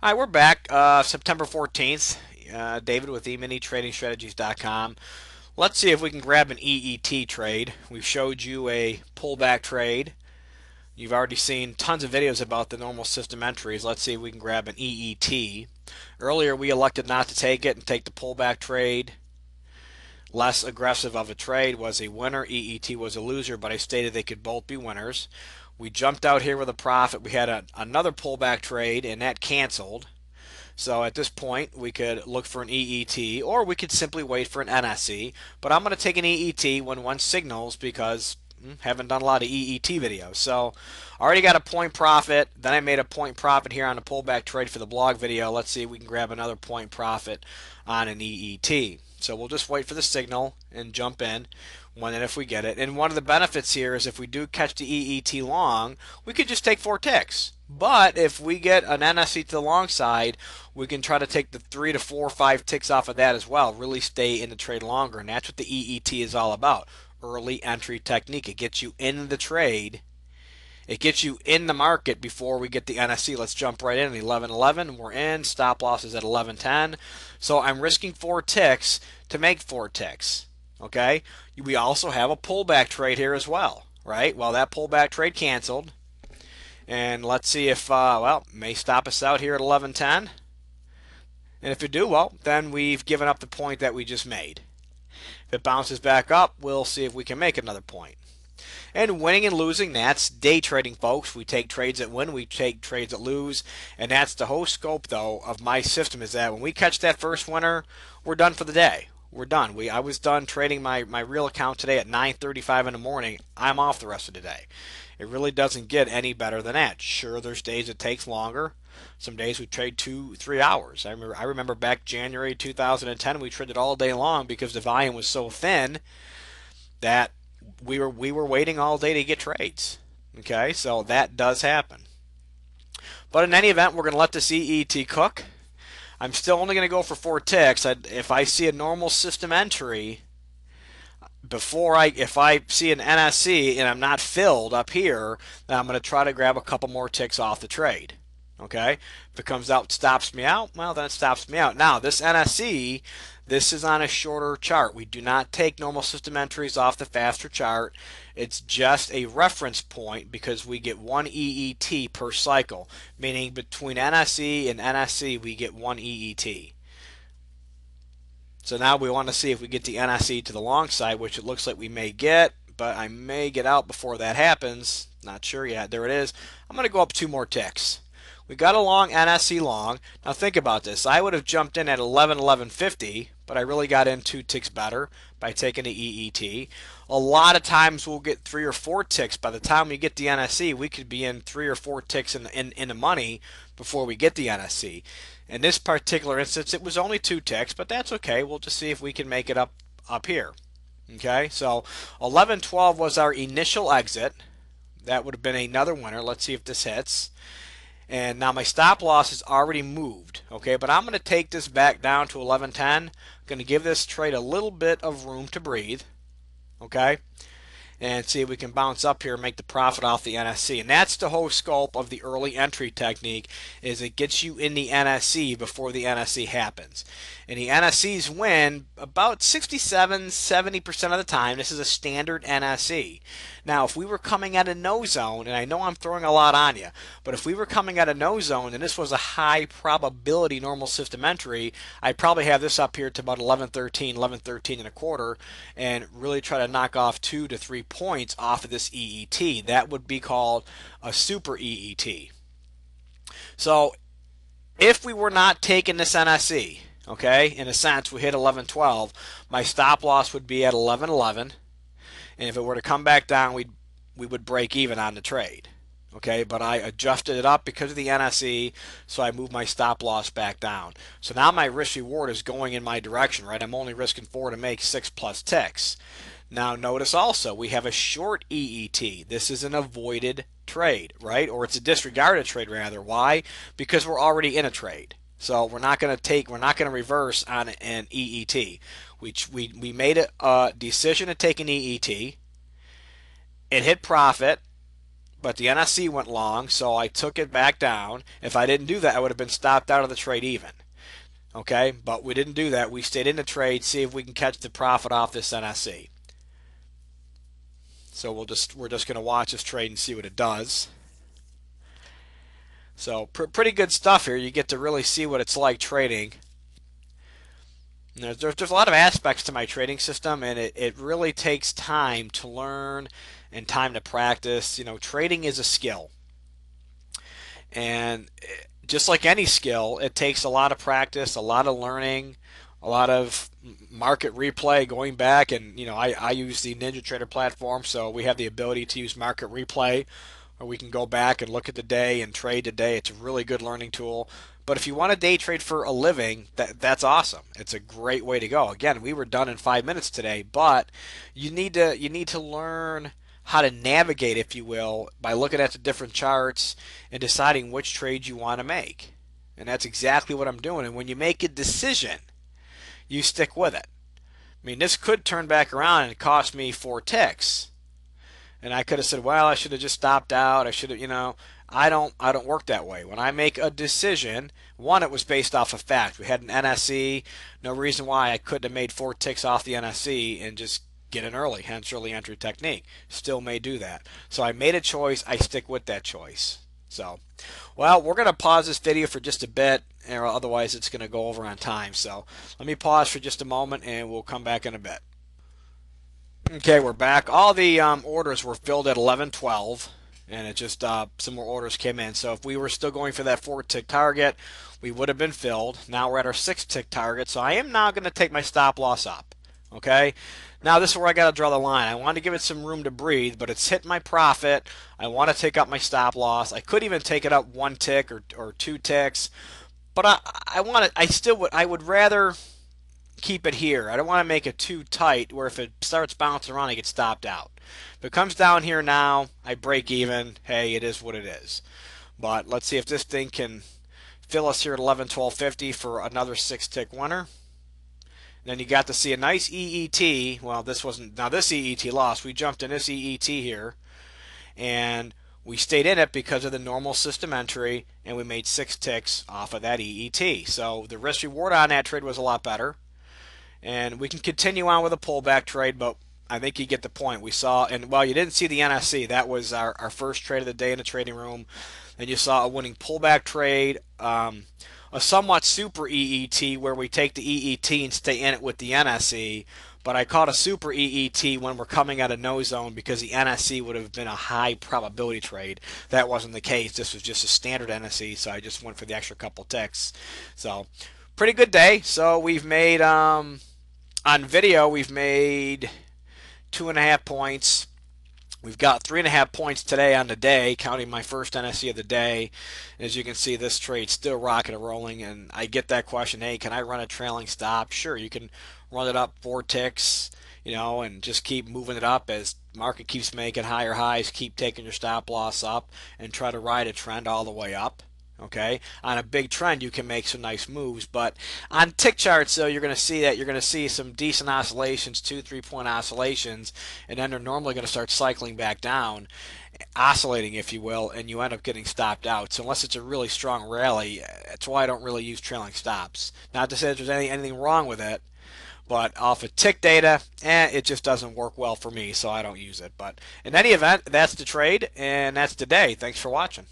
All right, we're back. September 14th. David with eminitradingstrategies.com. Let's see if we can grab an EET trade. We've showed you a pullback trade. You've already seen tons of videos about the normal system entries. Let's see if we can grab an EET. Earlier we elected not to take it and take the pullback trade. Less aggressive of a trade was a winner. EET was a loser, but I stated they could both be winners. We jumped out here with a profit. We had another pullback trade and that canceled. So at this point we could look for an EET or we could simply wait for an NSE. But I'm going to take an EET when one signals because haven't done a lot of EET videos. So already got a point profit. Then I made a point profit here on a pullback trade for the blog video. Let's see if we can grab another point profit on an EET. So we'll just wait for the signal and jump in when and if we get it. And one of the benefits here is if we do catch the EET long, we could just take 4 ticks. But if we get an NSE to the long side, we can try to take the 3 to 4 or 5 ticks off of that as well. Really stay in the trade longer. And that's what the EET is all about. Early entry technique. It gets you in the trade. It gets you in the market before we get the NSE. Let's jump right in. 11.11. We're in. Stop loss is at 11.10. So I'm risking 4 ticks to make 4 ticks. Okay. We also have a pullback trade here as well, right? Well, that pullback trade canceled. And let's see if, well, may stop us out here at 11.10. And if it do, well, then we've given up the point that we just made. If it bounces back up, we'll see if we can make another point. And winning and losing, that's day trading, folks. We take trades that win, we take trades that lose. And that's the whole scope, though, of my system is that when we catch that first winner, we're done for the day. We're done. I was done trading my real account today at 9:35 in the morning. I'm off the rest of the day. It really doesn't get any better than that. Sure, there's days it takes longer. Some days we trade 2-3 hours. I remember back January 2010, we traded all day long because the volume was so thin that we were waiting all day to get trades. Okay, so that does happen. But in any event, we're going to let this EET cook. I'm still only going to go for 4 ticks. If I see a normal system entry if I see an NSE and I'm not filled up here, then I'm going to try to grab a couple more ticks off the trade. Okay, if it comes out, stops me out, well, then it stops me out. Now, this NSE, this is on a shorter chart. We do not take normal system entries off the faster chart. It's just a reference point because we get 1 EET per cycle, meaning between NSE and NSE, we get 1 EET. So now we want to see if we get the NSE to the long side, which it looks like we may get, but I may get out before that happens. Not sure yet. There it is. I'm going to go up 2 more ticks. We got a long NSE long. Now think about this. I would have jumped in at 11.50, but I really got in 2 ticks better by taking the EET. A lot of times we'll get 3 or 4 ticks. By the time we get the NSE, we could be in 3 or 4 ticks in the money before we get the NSE. In this particular instance, it was only 2 ticks, but that's okay. We'll just see if we can make it up here. Okay, so 11.12 was our initial exit. That would have been another winner. Let's see if this hits. And now my stop loss is already moved, okay, but I'm going to take this back down to 11.10. I'm going to give this trade a little bit of room to breathe, okay, and see if we can bounce up here and make the profit off the NSE. And that's the whole scope of the early entry technique, is it gets you in the NSE before the NSE happens. And the NSEs win about 67-70% of the time. This is a standard NSE. Now, if we were coming at a no zone, and I know I'm throwing a lot on you, but if we were coming at a no zone and this was a high probability normal system entry, I'd probably have this up here to about 11.13, 11.13 and really try to knock off 2 to 3 points off of this EET. That would be called a super EET. So if we were not taking this NSE, okay, in a sense we hit 11.12, my stop loss would be at 11.11. And if it were to come back down, we would break even on the trade. Okay, but I adjusted it up because of the NSE, so I moved my stop loss back down. So now my risk reward is going in my direction, right? I'm only risking 4 to make 6+ ticks. Now notice also we have a short EET. This is an avoided trade, right? Or it's a disregarded trade rather. Why? Because we're already in a trade. So we're not going to reverse on an EET. We made a decision to take an EET. It hit profit, but the NSC went long, so I took it back down. If I didn't do that, I would have been stopped out of the trade even. Okay, but we didn't do that. We stayed in the trade, see if we can catch the profit off this NSC. So we're just going to watch this trade and see what it does. So pretty good stuff here. You get to really see what it's like trading. There's a lot of aspects to my trading system, and it really takes time to learn and time to practice. You know, trading is a skill, and just like any skill, it takes a lot of practice, a lot of learning, a lot of market replay, going back. And you know, I use the Ninja Trader platform, so we have the ability to use market replay, or we can go back and look at the day and trade the day. It's a really good learning tool. But if you want to day trade for a living, that's awesome. It's a great way to go. Again, we were done in 5 minutes today, but you need to learn how to navigate, if you will, by looking at the different charts and deciding which trades you want to make. And that's exactly what I'm doing. And when you make a decision, you stick with it. I mean, this could turn back around and cost me 4 ticks. And I could have said, well, I should have just stopped out. I should have, you know, I don't work that way. When I make a decision, one, it was based off of fact. We had an NSE, no reason why I couldn't have made 4 ticks off the NSE and just get in early, hence early entry technique. Still may do that. So I made a choice, I stick with that choice. So, well, we're going to pause this video for just a bit, or otherwise it's going to go over on time. So let me pause for just a moment and we'll come back in a bit. Okay, we're back. All the orders were filled at 11:12, and it just some more orders came in. So if we were still going for that 4-tick target, we would have been filled. Now we're at our 6-tick target, so I am now going to take my stop loss up. Okay, now this is where I got to draw the line. I want to give it some room to breathe, but it's hit my profit. I want to take up my stop loss. I could even take it up 1 tick or 2 ticks, but I would rather keep it here. I don't want to make it too tight where if it starts bouncing around I get stopped out. If it comes down here now, I break even. Hey, it is what it is. But let's see if this thing can fill us here at 11:12.50 for another 6-tick winner. Then you got to see a nice EET. Well, this wasn't, now this EET lost. We jumped in this EET here and we stayed in it because of the normal system entry, and we made 6 ticks off of that EET. So the risk reward on that trade was a lot better. And we can continue on with a pullback trade, but I think you get the point. We saw, and well, you didn't see the NSC. That was our first trade of the day in the trading room. And you saw a winning pullback trade, a somewhat super EET where we take the EET and stay in it with the NSC. But I caught a super EET when we're coming out of no zone because the NSC would have been a high probability trade. That wasn't the case. This was just a standard NSC, so I just went for the extra couple ticks. So pretty good day. So we've made on video, we've made 2.5 points. We've got 3.5 points today on the day, counting my first NSE of the day. As you can see, this trade's still rocking and rolling, and I get that question, hey, can I run a trailing stop? Sure, you can run it up 4 ticks, you know, and just keep moving it up as market keeps making higher highs, keep taking your stop loss up, and try to ride a trend all the way up. Okay, on a big trend you can make some nice moves, but on tick charts though you're going to see some decent oscillations, 2-3 point oscillations, and then they're normally going to start cycling back down, oscillating if you will, and you end up getting stopped out. So unless it's a really strong rally, that's why I don't really use trailing stops. Not to say that there's anything wrong with it, but off of tick data, it just doesn't work well for me, so I don't use it. But in any event, that's the trade and that's the day. Thanks for watching.